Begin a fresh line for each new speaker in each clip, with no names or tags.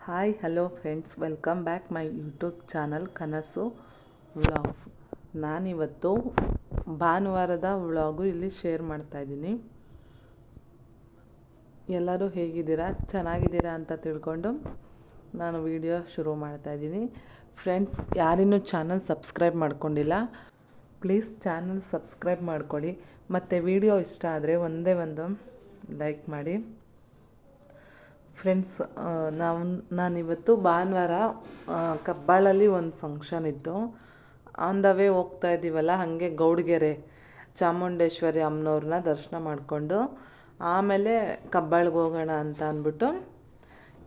Hi hello friends, welcome back my YouTube channel ಕನಸು vlogs. ನಾನಿವತ್ತು ಭಾನುವಾರದ ವ್ಲಾಗು ಇಲ್ಲಿ ಶೇರ್ ಮಾಡ್ತಾಯಿದ್ದೀನಿ. ಎಲ್ಲರೂ ಹೇಗಿದ್ದೀರಾ, ಚೆನ್ನಾಗಿದ್ದೀರಾ ಅಂತ ತಿಳ್ಕೊಂಡು ನಾನು ವಿಡಿಯೋ ಶುರು ಮಾಡ್ತಾಯಿದ್ದೀನಿ. ಫ್ರೆಂಡ್ಸ್, ಯಾರಿನ್ನೂ ಚಾನಲ್ ಸಬ್ಸ್ಕ್ರೈಬ್ ಮಾಡ್ಕೊಂಡಿಲ್ಲ, ಪ್ಲೀಸ್ ಚಾನಲ್ ಸಬ್ಸ್ಕ್ರೈಬ್ ಮಾಡ್ಕೊಳ್ಳಿ. ಮತ್ತು ವಿಡಿಯೋ ಇಷ್ಟ ಆದರೆ ಒಂದೇ ಒಂದು ಲೈಕ್ ಮಾಡಿ. ಫ್ರೆಂಡ್ಸ್, ನಾನಿವತ್ತು ಭಾನುವಾರ ಕಬ್ಬಾಳಲ್ಲಿ ಒಂದು ಫಂಕ್ಷನ್ ಇತ್ತು. ಆನ್ ದ ವೇ ಹೋಗ್ತಾ ಇದ್ದೀವಲ್ಲ, ಹಾಗೆ ಗೌಡಗೆರೆ ಚಾಮುಂಡೇಶ್ವರಿ ಅಮ್ಮನವ್ರನ್ನ ದರ್ಶನ ಮಾಡಿಕೊಂಡು ಆಮೇಲೆ ಕಬ್ಬಾಳಿಗೆ ಹೋಗೋಣ ಅಂತ ಅಂದ್ಬಿಟ್ಟು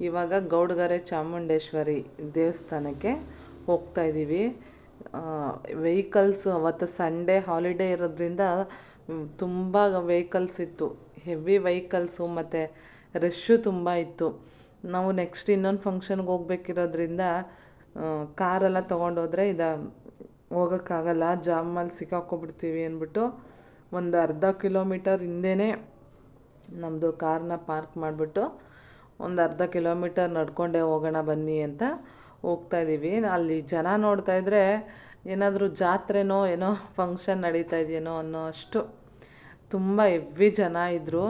ಇವಾಗ ಗೌಡಗೆರೆ ಚಾಮುಂಡೇಶ್ವರಿ ದೇವಸ್ಥಾನಕ್ಕೆ ಹೋಗ್ತಾಯಿದ್ದೀವಿ. ವೆಹಿಕಲ್ಸ್ ಅವತ್ತು ಸಂಡೇ ಹಾಲಿಡೇ ಇರೋದ್ರಿಂದ ತುಂಬ ವೆಹಿಕಲ್ಸ್ ಇತ್ತು, ಹೆವಿ ವೆಹಿಕಲ್ಸು, ಮತ್ತು ರಶ್ಶು ತುಂಬ ಇತ್ತು. ನಾವು ನೆಕ್ಸ್ಟ್ ಇನ್ನೊಂದು ಫಂಕ್ಷನ್ಗೆ ಹೋಗ್ಬೇಕಿರೋದ್ರಿಂದ ಕಾರೆಲ್ಲ ತೊಗೊಂಡೋದ್ರೆ ಹೋಗೋಕ್ಕಾಗಲ್ಲ, ಜಾಮಲ್ಲಿ ಸಿಕ್ಕಾಕೊಬಿಡ್ತೀವಿ ಅಂದ್ಬಿಟ್ಟು ಒಂದು ಅರ್ಧ ಕಿಲೋಮೀಟರ್ ಹಿಂದೆಯೇ ನಮ್ಮದು ಕಾರ್ನ ಪಾರ್ಕ್ ಮಾಡಿಬಿಟ್ಟು ಒಂದು ಅರ್ಧ ಕಿಲೋಮೀಟರ್ ನಡ್ಕೊಂಡೇ ಹೋಗೋಣ ಬನ್ನಿ ಅಂತ ಹೋಗ್ತಾಯಿದ್ದೀವಿ. ಅಲ್ಲಿ ಜನ ನೋಡ್ತಾಯಿದ್ರೆ ಏನಾದರೂ ಜಾತ್ರೆನೋ ಏನೋ ಫಂಕ್ಷನ್ ನಡೀತಾ ಇದೆಯೇನೋ ಅನ್ನೋ ಅಷ್ಟು ತುಂಬ ಹೆವಿ ಜನ ಇದ್ದರು.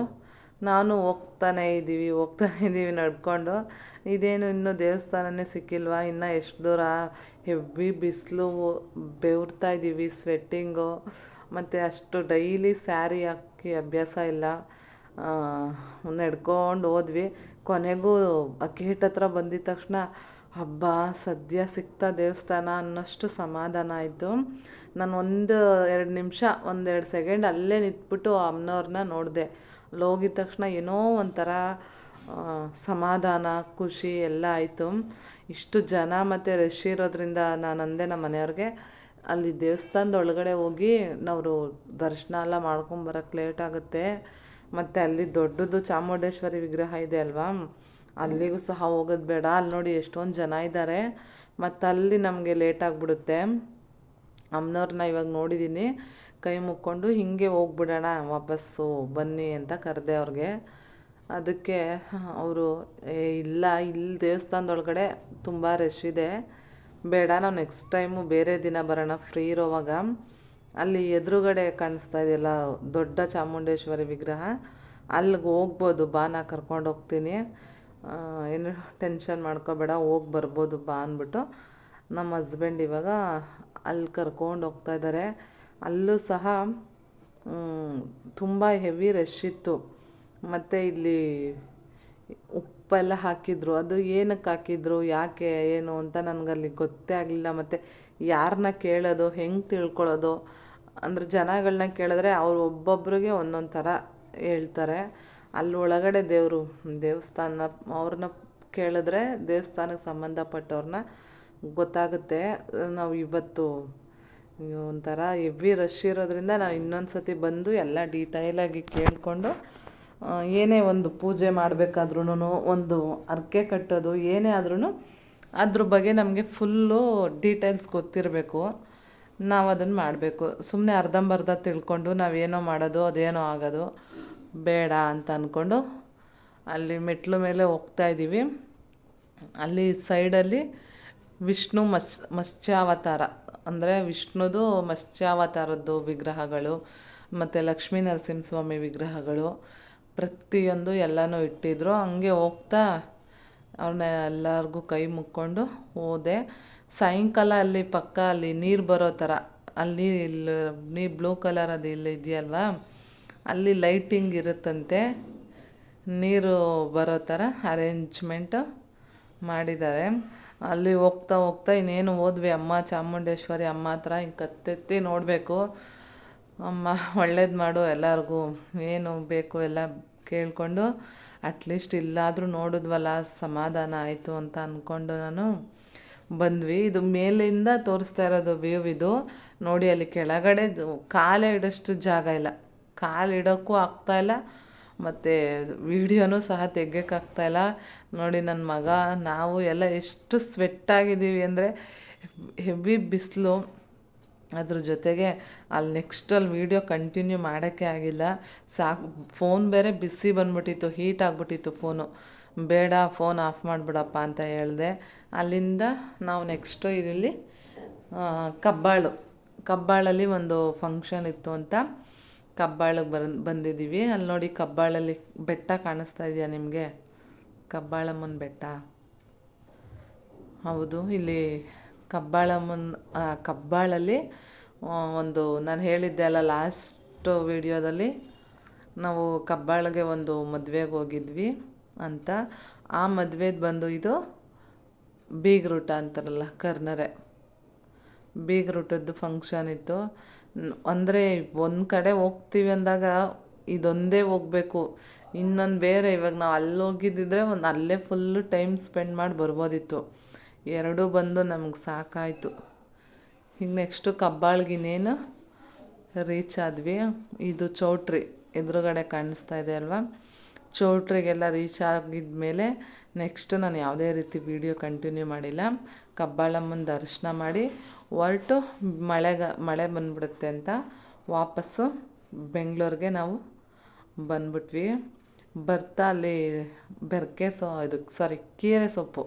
ನಾನು ಹೋಗ್ತಾನೇ ಇದ್ದೀವಿ ನಡ್ಕೊಂಡು. ಇದೇನು ಇನ್ನೂ ದೇವಸ್ಥಾನನೇ ಸಿಕ್ಕಿಲ್ವಾ, ಇನ್ನು ಎಷ್ಟು ದೂರ, ಹೆವಿ ಬಿಸಿಲು, ಬೆವರ್ತಾ ಇದ್ದೀವಿ, ಸ್ವೆಟ್ಟಿಂಗು, ಮತ್ತು ಅಷ್ಟು ಡೈಲಿ ಸ್ಯಾರಿ ಹಾಕಿ ಅಭ್ಯಾಸ ಇಲ್ಲ. ನಡ್ಕೊಂಡು ಹೋದ್ವಿ. ಕೊನೆಗೂ ಆ ಗೇಟ್ ಹತ್ರ ಬಂದಿದ ತಕ್ಷಣ ಹಬ್ಬ ಸದ್ಯ ಸಿಕ್ತಾ ದೇವಸ್ಥಾನ ಅನ್ನೋಷ್ಟು ಸಮಾಧಾನ ಆಯಿತು. ನಾನು ಒಂದೆರಡು ಸೆಕೆಂಡ್ ಅಲ್ಲೇ ನಿಂತ್ಬಿಟ್ಟು ಅಮ್ಮನವ್ರನ್ನ ನೋಡಿದೆ. ಅಲ್ಲಿ ಹೋಗಿದ ತಕ್ಷಣ ಏನೋ ಒಂಥರ ಸಮಾಧಾನ, ಖುಷಿ ಎಲ್ಲ ಆಯಿತು. ಇಷ್ಟು ಜನ ಮತ್ತು ರಶ್ ಇರೋದ್ರಿಂದ ನಾನು ಅಂದೆ ನಮ್ಮ ಮನೆಯವ್ರಿಗೆ, ಅಲ್ಲಿ ದೇವಸ್ಥಾನದ ಒಳಗಡೆ ಹೋಗಿ ನಾವು ದರ್ಶನ ಎಲ್ಲ ಮಾಡ್ಕೊಂಬರೋಕ್ಕೆ ಲೇಟ್ ಆಗುತ್ತೆ, ಮತ್ತು ಅಲ್ಲಿ ದೊಡ್ಡದು ಚಾಮುಂಡೇಶ್ವರಿ ವಿಗ್ರಹ ಇದೆ ಅಲ್ವಾ, ಅಲ್ಲಿಗೂ ಸಹ ಹೋಗೋದು ಬೇಡ, ಅಲ್ಲಿ ನೋಡಿ ಎಷ್ಟೊಂದು ಜನ ಇದ್ದಾರೆ, ಮತ್ತು ಅಲ್ಲಿ ನಮಗೆ ಲೇಟ್ ಆಗಿಬಿಡುತ್ತೆ. ಅಮ್ಮನವ್ರನ್ನ ಇವಾಗ ನೋಡಿದ್ದೀನಿ, ಕೈ ಮುಕ್ಕೊಂಡು ಹೀಗೆ ಹೋಗ್ಬಿಡೋಣ ವಾಪಸ್ಸು ಬನ್ನಿ ಅಂತ ಕರೆದೆ ಅವ್ರಿಗೆ. ಅದಕ್ಕೆ ಅವರು ಇಲ್ಲ, ಇಲ್ಲಿ ದೇವಸ್ಥಾನದೊಳಗಡೆ ತುಂಬ ರಶ್ ಇದೆ, ಬೇಡ, ನಾವು ನೆಕ್ಸ್ಟ್ ಟೈಮು ಬೇರೆ ದಿನ ಬರೋಣ ಫ್ರೀ ಇರೋವಾಗ. ಅಲ್ಲಿ ಎದುರುಗಡೆ ಕಾಣಿಸ್ತಾ ಇದೆಯಲ್ಲ ದೊಡ್ಡ ಚಾಮುಂಡೇಶ್ವರಿ ವಿಗ್ರಹ, ಅಲ್ಲಿಗೆ ಹೋಗ್ಬೋದು ಬಾ, ನಾ ಕರ್ಕೊಂಡು ಹೋಗ್ತೀನಿ, ಏನು ಟೆನ್ಷನ್ ಮಾಡ್ಕೋಬೇಡ, ಹೋಗಿ ಬರ್ಬೋದು ಬಾ ಅಂದ್ಬಿಟ್ಟು ನಮ್ಮ ಹಸ್ಬೆಂಡ್ ಇವಾಗ ಅಲ್ಲಿ ಕರ್ಕೊಂಡು ಹೋಗ್ತಾಯಿದ್ದಾರೆ. ಅಲ್ಲೂ ಸಹ ತುಂಬ ಹೆವಿ ರಶ್ ಇತ್ತು. ಮತ್ತು ಇಲ್ಲಿ ಉಪ್ಪೆಲ್ಲ ಹಾಕಿದ್ರು, ಅದು ಏನಕ್ಕೆ ಹಾಕಿದ್ರು, ಯಾಕೆ ಏನು ಅಂತ ನನಗಲ್ಲಿ ಗೊತ್ತೇ ಆಗಲಿಲ್ಲ. ಮತ್ತು ಯಾರನ್ನ ಕೇಳೋದು, ಹೆಂಗೆ ತಿಳ್ಕೊಳ್ಳೋದು ಅಂದರೆ ಜನಗಳನ್ನ ಕೇಳಿದ್ರೆ ಅವ್ರು ಒಬ್ಬೊಬ್ರಿಗೆ ಒಂದೊಂದು ಥರ ಹೇಳ್ತಾರೆ. ಅಲ್ಲಿ ಒಳಗಡೆ ದೇವಸ್ಥಾನ ಅವ್ರನ್ನ ಕೇಳಿದ್ರೆ ದೇವಸ್ಥಾನಕ್ಕೆ ಸಂಬಂಧಪಟ್ಟವ್ರನ್ನ ಗೊತ್ತಾಗುತ್ತೆ. ನಾವು ಇವತ್ತು ಒಂಥರ ಹೆವಿ ರಶ್ ಇರೋದ್ರಿಂದ ನಾವು ಇನ್ನೊಂದು ಸತಿ ಬಂದು ಎಲ್ಲ ಡೀಟೈಲಾಗಿ ಕೇಳಿಕೊಂಡು, ಏನೇ ಒಂದು ಪೂಜೆ ಮಾಡಬೇಕಾದ್ರೂ, ಒಂದು ಹರಕೆ ಕಟ್ಟೋದು ಏನೇ ಆದ್ರೂ ಅದ್ರ ಬಗ್ಗೆ ನಮಗೆ ಫುಲ್ಲು ಡೀಟೇಲ್ಸ್ ಗೊತ್ತಿರಬೇಕು, ನಾವು ಅದನ್ನು ಮಾಡಬೇಕು. ಸುಮ್ಮನೆ ಅರ್ಧಂಬರ್ಧ ತಿಳ್ಕೊಂಡು ನಾವೇನೋ ಮಾಡೋದು ಅದೇನೋ ಆಗೋದು ಬೇಡ ಅಂತ ಅಂದ್ಕೊಂಡು ಅಲ್ಲಿ ಮೆಟ್ಲು ಮೇಲೆ ಹೋಗ್ತಾಯಿದ್ದೀವಿ. ಅಲ್ಲಿ ಸೈಡಲ್ಲಿ ವಿಷ್ಣು ಮತ್ಸ್ಯಾವತಾರ ಅಂದರೆ ವಿಷ್ಣುದು ಮತ್ಸ್ಯಾವತಾರದ್ದು ವಿಗ್ರಹಗಳು, ಮತ್ತು ಲಕ್ಷ್ಮೀ ನರಸಿಂಹಸ್ವಾಮಿ ವಿಗ್ರಹಗಳು ಪ್ರತಿಯೊಂದು ಎಲ್ಲನೂ ಇಟ್ಟಿದ್ರು. ಹಂಗೆ ಹೋಗ್ತಾ ಅವ್ರನ್ನ ಎಲ್ಲರಿಗೂ ಕೈ ಮುಕ್ಕೊಂಡು ಹೋದೆ. ಸಾಯಂಕಾಲ ಅಲ್ಲಿ ಪಕ್ಕ ಅಲ್ಲಿ ನೀರು ಬರೋ ಥರ, ಅಲ್ಲಿ ನೀರು ಬ್ಲೂ ಕಲರ್ ಅದು ಇಲ್ಲಿ ಇದೆಯಲ್ವಾ, ಅಲ್ಲಿ ಲೈಟಿಂಗ್ ಇರುತ್ತಂತೆ, ನೀರು ಬರೋ ಥರ ಅರೇಂಜ್ಮೆಂಟ್ ಮಾಡಿದ್ದಾರೆ. ಅಲ್ಲಿ ಹೋಗ್ತಾ ಇನ್ನೇನು ಹೋದ್ವಿ ಅಮ್ಮ ಚಾಮುಂಡೇಶ್ವರಿ ಅಮ್ಮ ಹತ್ರ. ಹಿಂಗೆ ಕತ್ತೆತ್ತಿ ನೋಡಬೇಕು, ಅಮ್ಮ ಒಳ್ಳೇದು ಮಾಡು, ಎಲ್ಲರಿಗೂ ಏನು ಬೇಕು ಎಲ್ಲ ಕೇಳಿಕೊಂಡು ಅಟ್ಲೀಸ್ಟ್ ಇಲ್ಲಾದರೂ ನೋಡಿದ್ವಲ್ಲ ಸಮಾಧಾನ ಆಯಿತು ಅಂತ ಅಂದ್ಕೊಂಡು ನಾನು ಬಂದ್ವಿ. ಇದು ಮೇಲಿಂದ ತೋರಿಸ್ತಾ ಇರೋದು ವ್ಯೂ ಇದು ನೋಡಿ. ಅಲ್ಲಿ ಕೆಳಗಡೆ ಕಾಲೇ ಇಡೋಷ್ಟು ಜಾಗ ಇಲ್ಲ, ಕಾಲಿಡೋಕ್ಕೂ ಆಗ್ತಾಯಿಲ್ಲ, ಮತ್ತು ವೀಡಿಯೋನೂ ಸಹ ತೆಗಿಯೋಕ್ಕಾಗ್ತಾಯಿಲ್ಲ. ನೋಡಿ ನನ್ನ ಮಗ ನಾವು ಎಲ್ಲ ಎಷ್ಟು ಸ್ವೆಟ್ಟಾಗಿದ್ದೀವಿ ಅಂದರೆ, ಹೆವಿ ಬಿಸಿಲು. ಅದ್ರ ಜೊತೆಗೆ ಅಲ್ಲಿ ವೀಡಿಯೋ ಕಂಟಿನ್ಯೂ ಮಾಡೋಕ್ಕೆ ಆಗಿಲ್ಲ, ಸಾಕು. ಫೋನ್ ಬೇರೆ ಬಿಸಿ ಬಂದ್ಬಿಟ್ಟಿತ್ತು, ಹೀಟ್ ಆಗಿಬಿಟ್ಟಿತ್ತು ಫೋನು. ಬೇಡ ಫೋನ್ ಆಫ್ ಮಾಡಿಬಿಡಪ್ಪ ಅಂತ ಹೇಳಿದೆ. ಅಲ್ಲಿಂದ ನಾವು ನೆಕ್ಸ್ಟು ಇಲ್ಲಿ ಕಬ್ಬಾಳಲ್ಲಿ ಒಂದು ಫಂಕ್ಷನ್ ಇತ್ತು ಅಂತ ಕಬ್ಬಾಳಿಗೆ ಬಂದಿದ್ದೀವಿ. ಅಲ್ಲಿ ನೋಡಿ ಕಬ್ಬಾಳಲ್ಲಿ ಬೆಟ್ಟ ಕಾಣಿಸ್ತಾ ಇದೆಯಾ ನಿಮಗೆ? ಕಬ್ಬಾಳಮ್ಮನ ಬೆಟ್ಟ. ಹೌದು, ಇಲ್ಲಿ ಕಬ್ಬಾಳಲ್ಲಿ ಒಂದು ನಾನು ಹೇಳಿದ್ದೆ ಅಲ್ಲ ಲಾಸ್ಟ್ ವಿಡಿಯೋದಲ್ಲಿ, ನಾವು ಕಬ್ಬಾಳಿಗೆ ಒಂದು ಮದುವೆಗೆ ಹೋಗಿದ್ವಿ ಅಂತ. ಆ ಮದುವೆದು ಬಂದು ಇದು ಬೀಗ್ರೂಟ ಅಂತಾರಲ್ಲ, ಕರ್ನರೆ ಬೀಗ್ರೂಟದ್ದು ಫಂಕ್ಷನ್ ಇತ್ತು. ಅಂದರೆ ಒಂದು ಕಡೆ ಹೋಗ್ತೀವಿ ಅಂದಾಗ ಇದೊಂದೇ ಹೋಗಬೇಕು, ಇನ್ನೊಂದು ಬೇರೆ. ಇವಾಗ ನಾವು ಅಲ್ಲಿ ಹೋಗಿದ್ದಿದ್ರೆ ಅಲ್ಲೇ ಫುಲ್ಲು ಟೈಮ್ ಸ್ಪೆಂಡ್ ಮಾಡಿ ಬರ್ಬೋದಿತ್ತು. ಎರಡೂ ಬಂದು ನಮ್ಗೆ ಸಾಕಾಯಿತು. ಈಗ ನೆಕ್ಸ್ಟು ಕಬ್ಬಾಳ್ಗಿನ್ನೇನು ರೀಚ್ ಆದ್ವಿ. ಇದು ಚೌಟ್ರಿ ಎದುರುಗಡೆ ಕಾಣಿಸ್ತಾ ಇದೆ ಅಲ್ವಾ? ಚೌಟ್ರಿಗೆಲ್ಲ ರೀಚ್ ಆಗಿದ್ಮೇಲೆ ನೆಕ್ಸ್ಟು ನಾನು ಯಾವುದೇ ರೀತಿ ವೀಡಿಯೋ ಕಂಟಿನ್ಯೂ ಮಾಡಿಲ್ಲ. ಕಬ್ಬಾಳಮ್ಮನ ದರ್ಶನ ಮಾಡಿ ಹೊರಟು ಮಳೆ ಬಂದ್ಬಿಡುತ್ತೆ ಅಂತ ವಾಪಸ್ಸು ಬೆಂಗಳೂರಿಗೆ ನಾವು ಬಂದ್ಬಿಟ್ವಿ. ಬರ್ತಾ ಅಲ್ಲಿ ಕೀರೆ ಸೊಪ್ಪು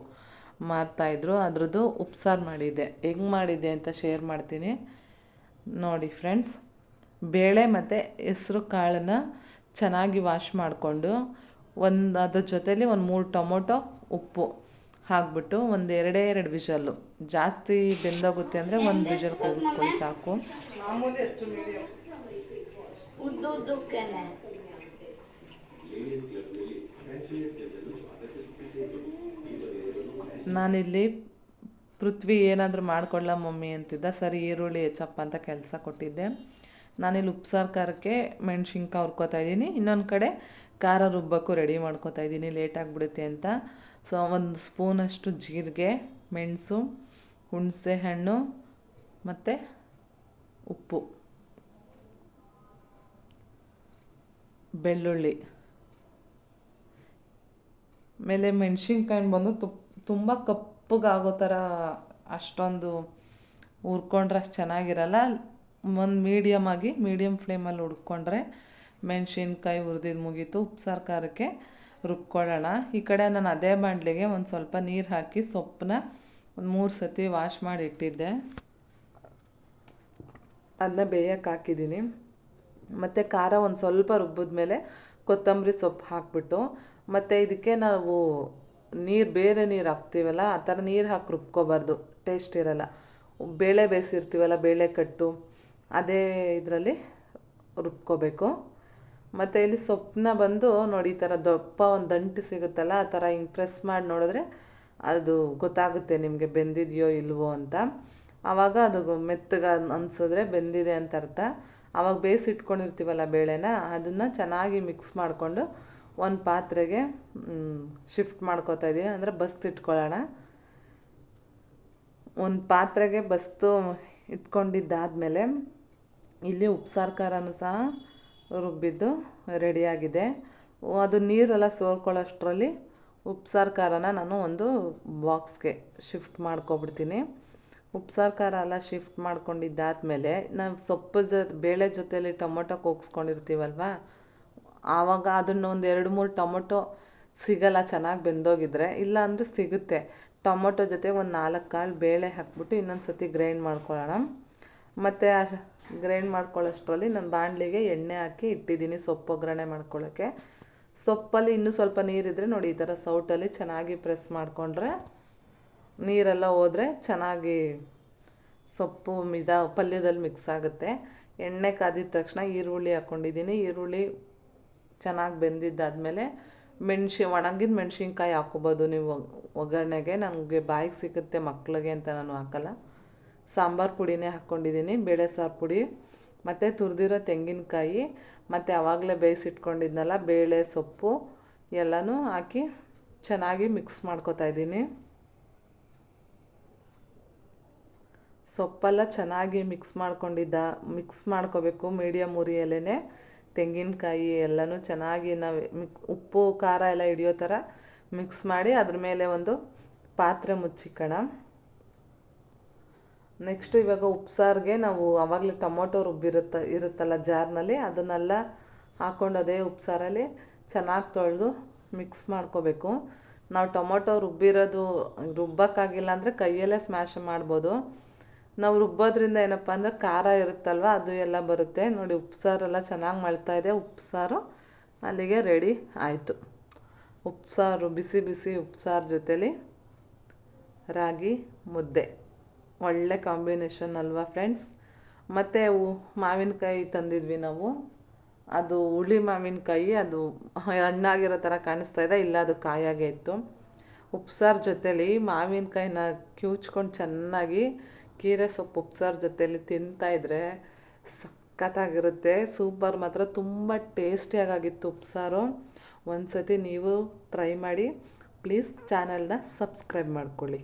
ಮಾರ್ತಾಯಿದ್ರು. ಅದ್ರದ್ದು ಉಪ್ಸಾರು ಮಾಡಿದ್ದೆ. ಹೆಂಗೆ ಮಾಡಿದ್ದೆ ಅಂತ ಶೇರ್ ಮಾಡ್ತೀನಿ ನೋಡಿ ಫ್ರೆಂಡ್ಸ್. ಬೇಳೆ ಮತ್ತು ಹೆಸ್ರು ಕಾಳನ್ನು ಚೆನ್ನಾಗಿ ವಾಶ್ ಮಾಡಿಕೊಂಡು ಅದ್ರ ಜೊತೇಲಿ ಒಂದು 3 ಟೊಮೊಟೊ, ಉಪ್ಪು ಹಾಕ್ಬಿಟ್ಟು ಎರಡು ವಿಷಲ್ಲು, ಜಾಸ್ತಿ ಬೆಂದೋಗುತ್ತೆ ಅಂದರೆ 1 ವಿಷಲ್ ಕೂಗಿಸ್ಕೊಂಡು ಸಾಕು. ನಾನಿಲ್ಲಿ ಪೃಥ್ವಿ ಏನಾದರೂ ಮಾಡ್ಕೊಳ್ಳ ಮಮ್ಮಿ ಅಂತಿದ್ದ. ಸರಿ ಈರುಳ್ಳಿ ಹೆಚ್ಚಪ್ಪ ಅಂತ ಕೆಲಸ ಕೊಟ್ಟಿದ್ದೆ. ನಾನಿಲ್ಲಿ ಉಪ್ಸಾರು ಖಾರಕ್ಕೆ ಮೆಣ್ಸಿನ್ಕಾಯಿ ಹುರ್ಕೋತಾ ಇದ್ದೀನಿ. ಇನ್ನೊಂದು ಕಡೆ ಖಾರ ರುಬ್ಬಕ್ಕೂ ರೆಡಿ ಮಾಡ್ಕೋತಾ ಇದ್ದೀನಿ, ಲೇಟಾಗಿಬಿಡುತ್ತೆ ಅಂತ. ಸೊ 1 ಸ್ಪೂನಷ್ಟು ಜೀರಿಗೆ, ಮೆಣಸು, ಹುಣಸೆ ಹಣ್ಣು ಮತ್ತು ಉಪ್ಪು, ಬೆಳ್ಳುಳ್ಳಿ, ಮೇಲೆ ಮೆಣ್ಸಿನ್ಕಾಯಿ ಬಂದು ತುಂಬ ಕಪ್ಪಗಾಗೋ ಥರ ಅಷ್ಟೊಂದು ಹುರ್ಕೊಂಡ್ರೆ ಅಷ್ಟು ಚೆನ್ನಾಗಿರಲ್ಲ. ಒಂದು ಮೀಡಿಯಮ್ ಫ್ಲೇಮಲ್ಲಿ ಹುರ್ಕೊಂಡ್ರೆ ಮೆಣ್ಸಿನ್ಕಾಯಿ ಹುರಿದಿದ್ದು ಮುಗೀತು. ಉಪ್ಸಾರು ಖಾರಕ್ಕೆ ರುಬ್ಕೊಳ್ಳೋಣ. ಈ ಕಡೆ ನಾನು ಅದೇ ಬಾಣಲೆಗೆ ಒಂದು ಸ್ವಲ್ಪ ನೀರು ಹಾಕಿ ಸೊಪ್ಪನ್ನ ಒಂದು 3 ಸತಿ ವಾಶ್ ಮಾಡಿ ಇಟ್ಟಿದ್ದೆ, ಅದನ್ನ ಬೇಯಕ್ಕೆ ಹಾಕಿದ್ದೀನಿ. ಮತ್ತು ಖಾರ ಒಂದು ಸ್ವಲ್ಪ ರುಬ್ಬಿದ್ಮೇಲೆ ಕೊತ್ತಂಬರಿ ಸೊಪ್ಪು ಹಾಕ್ಬಿಟ್ಟು, ಮತ್ತು ಇದಕ್ಕೆ ನಾವು ಬೇರೆ ನೀರು ಹಾಕ್ತೀವಲ್ಲ, ಆ ಥರ ನೀರು ಹಾಕಿ ರುಬ್ಕೋಬಾರ್ದು, ಟೇಸ್ಟ್ ಇರೋಲ್ಲ. ಬೇಳೆ ಬೇಯಿಸಿರ್ತೀವಲ್ಲ, ಬೇಳೆ ಕಟ್ಟು, ಅದೇ ಇದರಲ್ಲಿ ರುಬ್ಕೋಬೇಕು. ಮತ್ತು ಇಲ್ಲಿ ಸೊಪ್ಪನ್ನ ಬಂದು ನೋಡಿ, ಈ ಥರ ದಪ್ಪ ಒಂದು ದಂಟು ಸಿಗುತ್ತಲ್ಲ, ಆ ಥರ ಹಿಂಗೆ ಪ್ರೆಸ್ ಮಾಡಿ ನೋಡಿದ್ರೆ ಅದು ಗೊತ್ತಾಗುತ್ತೆ ನಿಮಗೆ ಬೆಂದಿದೆಯೋ ಇಲ್ವೋ ಅಂತ. ಆವಾಗ ಅದು ಮೆತ್ತಗೆ ಅನಿಸಿದ್ರೆ ಬೆಂದಿದೆ ಅಂತ ಅರ್ಥ. ಆವಾಗ ಬೇಯಿಸಿಟ್ಕೊಂಡಿರ್ತೀವಲ್ಲ ಬೇಳೆನ, ಅದನ್ನು ಚೆನ್ನಾಗಿ ಮಿಕ್ಸ್ ಮಾಡಿಕೊಂಡು ಒಂದು ಪಾತ್ರೆಗೆ ಶಿಫ್ಟ್ ಮಾಡ್ಕೋತಾ ಇದ್ದೀನಿ. ಅಂದರೆ ಬಸ್ತಿಟ್ಕೊಳ್ಳೋಣ. ಒಂದು ಪಾತ್ರೆಗೆ ಬಸ್ತು ಇಟ್ಕೊಂಡಿದ್ದಾದಮೇಲೆ ಇಲ್ಲಿ ಉಪ್ಸಾರು ಖಾರನೂ ಸಹ ರುಬ್ಬಿದ್ದು ರೆಡಿಯಾಗಿದೆ. ಅದು ನೀರೆಲ್ಲ ಸೋರ್ಕೊಳ್ಳೋಷ್ಟರಲ್ಲಿ ಉಪ್ಸಾರು ಖಾರನ ನಾನು ಒಂದು ಬಾಕ್ಸ್ಗೆ ಶಿಫ್ಟ್ ಮಾಡ್ಕೊಬಿಡ್ತೀನಿ. ಉಪ್ಸಾರು ಖಾರ ಎಲ್ಲ ಶಿಫ್ಟ್ ಮಾಡ್ಕೊಂಡಿದ್ದಾದಮೇಲೆ ನಾವು ಬೇಳೆ ಜೊತೆಯಲ್ಲಿ ಟೊಮೊಟೊ ಕೂಗಿಸ್ಕೊಂಡಿರ್ತೀವಲ್ವ, ಆವಾಗ ಅದನ್ನು ಒಂದು 2-3 ಟೊಮೊಟೊ ಸಿಗಲ್ಲ ಚೆನ್ನಾಗಿ ಬೆಂದೋಗಿದ್ರೆ, ಇಲ್ಲ ಅಂದರೆ ಸಿಗುತ್ತೆ. ಟೊಮೊಟೊ ಜೊತೆ ಒಂದು 4 ಕಾಳು ಬೇಳೆ ಹಾಕ್ಬಿಟ್ಟು ಇನ್ನೊಂದು ಸತಿ ಗ್ರೈಂಡ್ ಮಾಡ್ಕೊಳ್ಳೋಣ. ಮತ್ತು ಗ್ರೈಂಡ್ ಮಾಡ್ಕೊಳ್ಳೋಷ್ಟರಲ್ಲಿ ನಾನು ಬಾಣಲಿಗೆ ಎಣ್ಣೆ ಹಾಕಿ ಇಟ್ಟಿದ್ದೀನಿ ಸೊಪ್ಪು ಒಗ್ಗರಣೆ ಮಾಡ್ಕೊಳ್ಳೋಕ್ಕೆ. ಸೊಪ್ಪಲ್ಲಿ ಇನ್ನೂ ಸ್ವಲ್ಪ ನೀರಿದ್ರೆ ನೋಡಿ, ಈ ಥರ ಸೌಟಲ್ಲಿ ಚೆನ್ನಾಗಿ ಪ್ರೆಸ್ ಮಾಡಿಕೊಂಡ್ರೆ ನೀರೆಲ್ಲ ಹೋದರೆ ಚೆನ್ನಾಗಿ ಸೊಪ್ಪು ಪಲ್ಯದಲ್ಲಿ ಮಿಕ್ಸ್ ಆಗುತ್ತೆ. ಎಣ್ಣೆ ಕಾದಿದ ತಕ್ಷಣ ಈರುಳ್ಳಿ ಹಾಕ್ಕೊಂಡಿದ್ದೀನಿ. ಈರುಳ್ಳಿ ಚೆನ್ನಾಗಿ ಬೆಂದಿದ್ದಾದಮೇಲೆ ಒಣಗಿದ ಮೆಣಸಿನ್ಕಾಯಿ ಹಾಕ್ಕೋಬೋದು ನೀವು ಒಗ್ಗರಣೆಗೆ. ನನಗೆ ಬಾಯಿಗೆ ಸಿಗುತ್ತೆ ಮಕ್ಕಳಿಗೆ ಅಂತ ನಾನು ಹಾಕಲ್ಲ. ಸಾಂಬಾರು ಪುಡಿನೇ ಹಾಕ್ಕೊಂಡಿದ್ದೀನಿ, ಬೇಳೆ ಸಾರು ಪುಡಿ, ಮತ್ತು ತುರಿದಿರೋ ತೆಂಗಿನಕಾಯಿ, ಮತ್ತು ಆವಾಗಲೇ ಬೇಯಿಸಿಟ್ಕೊಂಡಿದ್ನಲ್ಲ ಬೇಳೆ ಸೊಪ್ಪು ಎಲ್ಲನೂ ಹಾಕಿ ಚೆನ್ನಾಗಿ ಮಿಕ್ಸ್ ಮಾಡ್ಕೊತಾ ಇದ್ದೀನಿ. ಸೊಪ್ಪೆಲ್ಲ ಚೆನ್ನಾಗಿ ಮಿಕ್ಸ್ ಮಾಡ್ಕೋಬೇಕು. ಮೀಡಿಯಮ್ ಉರಿಯಲ್ಲೇ ತೆಂಗಿನಕಾಯಿ ಎಲ್ಲನೂ ಚೆನ್ನಾಗಿ ನಾವು ಉಪ್ಪು ಖಾರ ಎಲ್ಲ ಹಿಡಿಯೋ ಥರ ಮಿಕ್ಸ್ ಮಾಡಿ ಅದ್ರ ಮೇಲೆ ಒಂದು ಪಾತ್ರೆ ಮುಚ್ಚಿಕೋಣ. ನೆಕ್ಸ್ಟು ಇವಾಗ ಉಪ್ಸಾರಿಗೆ ನಾವು ಆವಾಗಲೇ ಟೊಮೊಟೊ ಇರುತ್ತಲ್ಲ ಜಾರ್ನಲ್ಲಿ, ಅದನ್ನೆಲ್ಲ ಹಾಕ್ಕೊಂಡು ಅದೇ ಉಪ್ಸಾರಲ್ಲಿ ಚೆನ್ನಾಗಿ ತೊಳೆದು ಮಿಕ್ಸ್ ಮಾಡ್ಕೋಬೇಕು. ನಾವು ಟೊಮೊಟೊ ರುಬ್ಬಿರೋದು ರುಬ್ಬಕ್ಕಾಗಿಲ್ಲ ಅಂದರೆ ಕೈಯಲ್ಲೇ ಸ್ಮ್ಯಾಶ್ ಮಾಡ್ಬೋದು. ನಾವು ರುಬ್ಬೋದ್ರಿಂದ ಏನಪ್ಪ ಅಂದರೆ ಖಾರ ಇರುತ್ತಲ್ವ ಅದು ಎಲ್ಲ ಬರುತ್ತೆ. ನೋಡಿ ಉಪ್ಸಾರೆಲ್ಲ ಚೆನ್ನಾಗಿ ಮಾಡ್ತಾಯಿದೆ. ಉಪ್ಸಾರು ಅಲ್ಲಿಗೆ ರೆಡಿ ಆಯಿತು. ಉಪ್ಸಾರು ಬಿಸಿ ಬಿಸಿ ಉಪ್ಸಾರು ಜೊತೆಲಿ ರಾಗಿ ಮುದ್ದೆ ಒಳ್ಳೆ ಕಾಂಬಿನೇಷನ್ ಅಲ್ವಾ ಫ್ರೆಂಡ್ಸ್. ಮತ್ತು ಮಾವಿನಕಾಯಿ ತಂದಿದ್ವಿ ನಾವು. ಅದು ಹುಳಿ ಮಾವಿನಕಾಯಿ, ಅದು ಹಣ್ಣಾಗಿರೋ ಥರ ಕಾಣಿಸ್ತಾ ಇದೆ, ಇಲ್ಲ ಅದು ಕಾಯಾಗೇ ಇತ್ತು. ಉಪ್ಸಾರು ಜೊತೇಲಿ ಮಾವಿನಕಾಯಿನ ಕಿವುಚ್ಕೊಂಡು ಚೆನ್ನಾಗಿ ಕೀರೆ ಸೊಪ್ಪು ಉಪ್ಸಾರು ಜೊತೇಲಿ ತಿಂತಾಯಿದ್ರೆ ಸಖತ್ತಾಗಿರುತ್ತೆ. ಸೂಪರ್, ಮಾತ್ರ ತುಂಬ ಟೇಸ್ಟಿಯಾಗಿತ್ತು ಉಪ್ಸಾರು. ಒಂದು ಸತಿ ನೀವು ಟ್ರೈ ಮಾಡಿ. ಪ್ಲೀಸ್ ಚಾನಲ್ನ ಸಬ್ಸ್ಕ್ರೈಬ್ ಮಾಡ್ಕೊಳ್ಳಿ.